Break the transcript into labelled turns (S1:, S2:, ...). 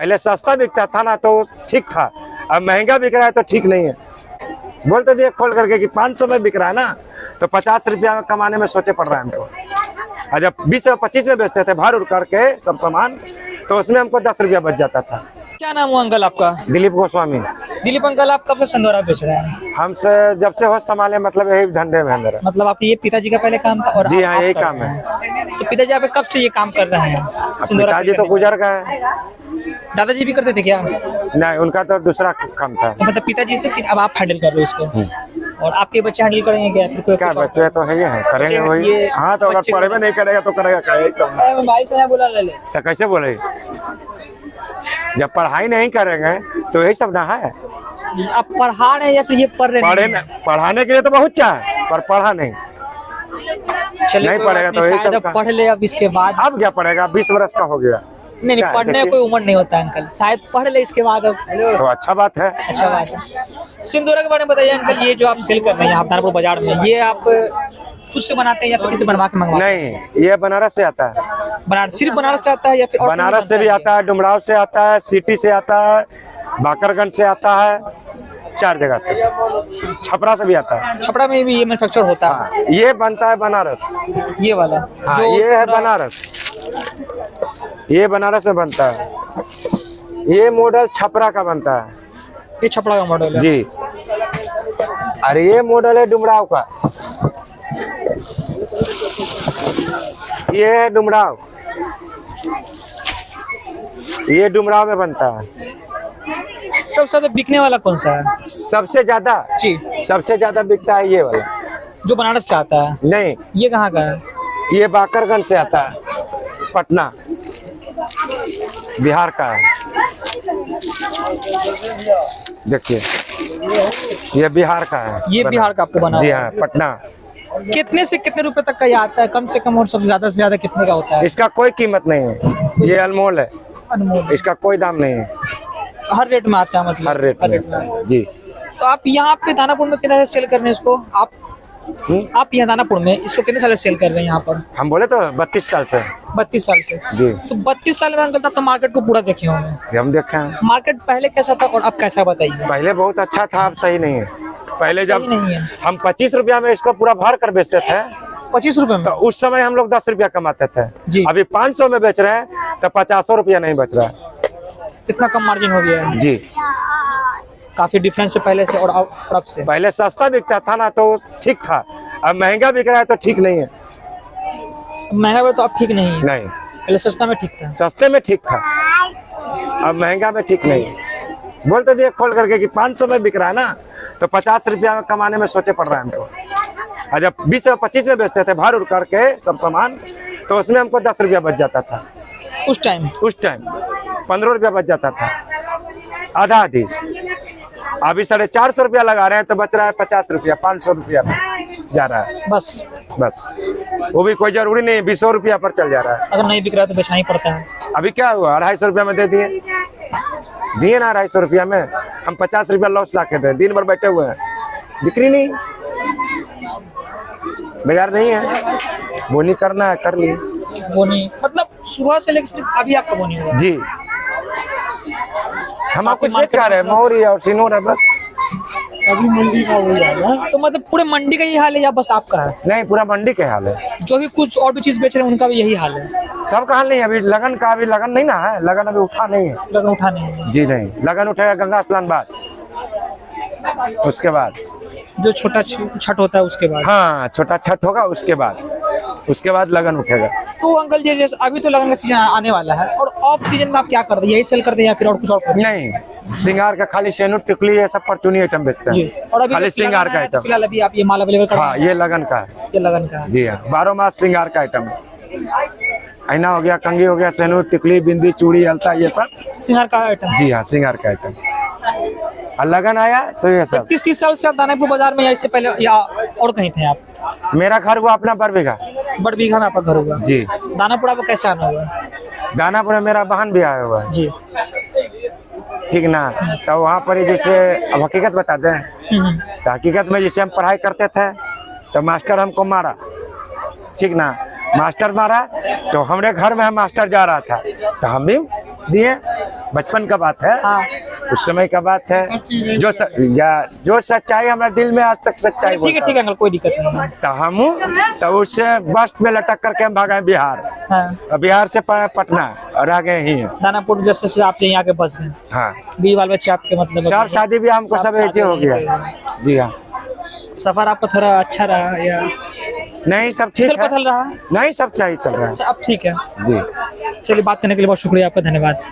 S1: पहले सस्ता बिकता था ना तो ठीक था, अब महंगा बिक रहा है तो ठीक नहीं है। बोलते थे खोल करके कि 500 में बिक रहा है ना, तो 50 रुपया कमाने में सोचे पड़ रहा है हमको। और जब 20 और 25 में बेचते थे भार उड़ करके सब सामान, तो उसमें हमको 10 रुपया बच जाता था।
S2: क्या नाम हुआ अंकल आपका?
S1: दिलीप गोस्वामी।
S2: दिलीप अंकल, आप कब से संदूरा बेच रहे हैं?
S1: हमसे जब से होश संभाले, मतलब यही धंधे में है मेरा।
S2: मतलब आपके ये पिताजी का पहले काम था और
S1: जी
S2: आप
S1: हाँ, यही
S2: कर
S1: काम
S2: रहे
S1: है।
S2: हैं। तो पिताजी आप कब से ये काम कर रहे हैं? सिंदूरा
S1: पिताजी तो गुजर गए।
S2: दादाजी भी करते थे क्या?
S1: नहीं, उनका तो दूसरा काम था।
S2: तो मतलब पिताजी से फिर अब आप हैंडल कर रहे हो इसको, और आपके बच्चे हैंडल करेंगे क्या? फिर कोई
S1: क्या बच्चे तो है, करेंगे वही।
S2: ये
S1: हाँ, तो अगर पढ़े में नहीं करेगा तो करेगा क्या? यही सब
S2: भाई से बोला ले ले।
S1: तो कैसे बोले? जब पढ़ाई नहीं करेंगे तो यही सब ना है।
S2: आप पढ़ा रहे हैं या फिर ये पढ़ रहे हैं?
S1: पढ़ाने के लिए तो बहुत चाहे, पर पढ़ा नहीं।
S2: चलिए,
S1: नहीं पढ़ेगा तो यही सब का।
S2: पढ़ ले अब इसके बाद।
S1: अब क्या पढ़ेगा? 20 वर्ष का हो गया।
S2: नहीं, पढ़ने कोई उम्र नहीं होता अंकल, शायद पढ़ ले इसके बाद। अब
S1: तो अच्छा बात है।
S2: अच्छा बात है। सिंदूरा के बारे में बताइए अंकल, ये जो आप सेल कर रहे हैं यहाँ दानापुर बाजार में, ये आप खुद से बनाते हैं या फिर किसी बनवा के मंगवाते हैं?
S1: नहीं, ये बनारस से आता है।
S2: बनारस, सिर्फ बनारस से आता है या फिर और
S1: बनारस से भी आता है, डुमराव से आता है, सिटी से आता है, बाकरगंज से आता है, 4 जगह से। छपरा से भी आता है।
S2: छपरा में भी ये मैन्युफैक्चर होता है?
S1: ये बनता है बनारस,
S2: ये वाला
S1: हाँ, ये है बनारस। ये बनारस में बनता है। ये मॉडल छपरा का बनता है।
S2: ये छपरा का मॉडल है
S1: जी। अरे ये मॉडल है डुमराव का। ये है डुमराव, ये डुमराव में बनता है।
S2: सबसे ज्यादा बिकने वाला कौन सा है?
S1: सबसे ज्यादा
S2: जी,
S1: सबसे ज्यादा बिकता है ये वाला।
S2: जो बनारस से आता है?
S1: नहीं,
S2: ये कहाँ का है?
S1: ये बाकरगंज से आता है, पटना, बिहार का है। देखिए, ये बिहार का है।
S2: ये बिहार का आपको बना
S1: जी
S2: हुआ
S1: हाँ, पटना।
S2: कितने से कितने रुपए तक का ये आता है, कम से कम और सबसे ज्यादा कितने का होता है?
S1: इसका कोई कीमत नहीं है, ये अनमोल है,
S2: अनमोल,
S1: इसका कोई दाम नहीं है।
S2: हर रेट में आता है मतलब?
S1: हर रेट में जी।
S2: तो आप यहाँ पे दानापुर में कितना सेल कर रहे हैं इसको? आप यहाँ दानापुर में इसको कितने साल से सेल कर रहे हैं यहाँ पर?
S1: हम बोले तो 32 साल से।
S2: 32 साल से?
S1: जी।
S2: तो 32 साल में अंकल तब तो मार्केट को पूरा देखे होंगे।
S1: हम देखे हैं।
S2: मार्केट पहले कैसा था और अब कैसा, बताइए।
S1: पहले बहुत अच्छा था, अब सही नहीं है। पहले जब
S2: नहीं है।
S1: हम 25 रुपया में इसको पूरा भर कर बेचते थे,
S2: 25 रुपए में?
S1: तो उस समय हम लोग 10 रुपया कमाते थे
S2: जी।
S1: अभी 500 में बेच रहे हैं तो 50 रुपया नहीं बच रहा है।
S2: कितना कम मार्जिन हो गया है?
S1: जी,
S2: काफी डिफरेंस है पहले से और अब से।
S1: पहले सस्ता बिकता था ना तो ठीक था, अब महंगा बिक रहा है तो ठीक नहीं है।
S2: महंगा भी तो अब ठीक नहीं है?
S1: नहीं,
S2: पहले सस्ता में ठीक था।
S1: सस्ते में ठीक था, अब महंगा में ठीक नहीं है। बोलते थे खोल करके कि 500 में बिक रहा है ना, तो 50 रुपया कमाने में सोचे पड़ रहा है हमको। और जब 20 और 25 में बेचते थे भार उड़ करके सब सामान, तो उसमें हमको 10 रुपया बच जाता था।
S2: उस टाइम
S1: 15 रुपया बच जाता था, आधा आधी। अभी 450 रुपया लगा रहे हैं तो बच रहा है 50 रुपया, 500 रुपया जा रहा है
S2: बस।
S1: वो भी कोई जरूरी नहीं, 20 रुपया पर चल जा रहा है।
S2: अगर नहीं बिक रहा तो बेचना ही पड़ता है।
S1: अभी क्या हुआ, 250 रुपया में दे दिए ना, 250 रुपया में हम 50 रुपया लॉस ला के दे, दिन भर बैठे हुए हैं, बिक्री नहीं, बाजार नहीं है। बोनी करना है, कर ली।
S2: बोनी मतलब सुबह से लेकर सिर्फ अभी आपका बोनी हुआ?
S1: जी, हम आपको बेच कर रहे हैं, मोहरी और सिनोर है बस।
S2: अभी मंडी का वही हाल है? तो मतलब पूरे मंडी का यही हाल है या बस आपका है?
S1: नहीं, पूरा मंडी के हाल है।
S2: जो भी कुछ और भी चीज बेच रहे हैं उनका भी यही हाल है?
S1: सबका हाल नहीं, अभी लगन का, अभी लगन नहीं ना है, लगन अभी उठा नहीं है।
S2: लगन उठा नहीं है?
S1: जी नहीं, लगन उठेगा गंगा स्नान बाद, उसके बाद
S2: जो छोटा छठ होता है उसके बाद?
S1: हाँ, छोटा छठ होगा उसके बाद लगन उठेगा।
S2: तो अंकल जी जैसे अभी तो लगन का सीजन आने वाला है, और ऑफ सीजन में आप क्या करते हैं? यही सेल करते हैं या फिर और कुछ और करते हैं?
S1: नहीं, श्रृंगार का खाली सेनुर टिकली ये सब परचूनी आइटम बेचते
S2: जी।
S1: हैं।
S2: और अभी
S1: खाली श्रृंगार का आइटम
S2: फिलहाल अभी आप ये माल अवेलेबल कर?
S1: हाँ, ये लगन का है।
S2: ये लगन का है?
S1: जी हाँ, 12 मास श्रृंगार का आइटम है। ऐना हो गया, कंघी हो गया, सेनुर टिकली, बिंदी, चूड़ी, अलता, ये सब
S2: श्रृंगार का आइटम?
S1: जी हाँ, श्रृंगार का आइटम। और लगन आया तो ये सब।
S2: 30 साल से आप दानापुर बाजार में या इससे पहले या और कहीं थे आप?
S1: मेरा घर हुआ अपना बड़बीघा।
S2: बड़बीघा में आपका घर होगा? जी। दानापुर आपको कैसे आना हुआ?
S1: दानापुर में मेरा बहन भी आया हुआ है।
S2: जी।
S1: ठीक ना, तो वहाँ पर जैसे अब हकीकत बताते हैं, तो हकीकत में जैसे हम पढ़ाई करते थे तो मास्टर हमको मारा, ठीक ना, मास्टर मारा तो हमारे घर में हम मास्टर जा रहा था तो हम भी दिए। बचपन का बात है,
S2: हाँ।
S1: उस समय का बात है। जो सच्चाई हमारे दिल में आज तक सच्चाई
S2: ठीक है
S1: बोलता
S2: ठीक है अंकल, कोई दिक्कत नहीं है।
S1: तो हम तो उससे बस में लटक करके हम भागे बिहार,
S2: हाँ।
S1: और बिहार से पटना और आगे ही है।
S2: दानापुर जैसे से आप यहाँ के बस गए,
S1: हाँ,
S2: बीवी बाल बच्चे आपके मतलब
S1: सब शादी भी हमको सब ऐसे हो गया। जी हाँ,
S2: सफर आपका थोड़ा अच्छा रहा या
S1: नहीं सब ठीक
S2: उथल
S1: है,
S2: पथल रहा?
S1: नहीं सब सही चल रहा है।
S2: अब ठीक है।
S1: जी,
S2: चलिए बात करने के लिए बहुत शुक्रिया आपका, धन्यवाद।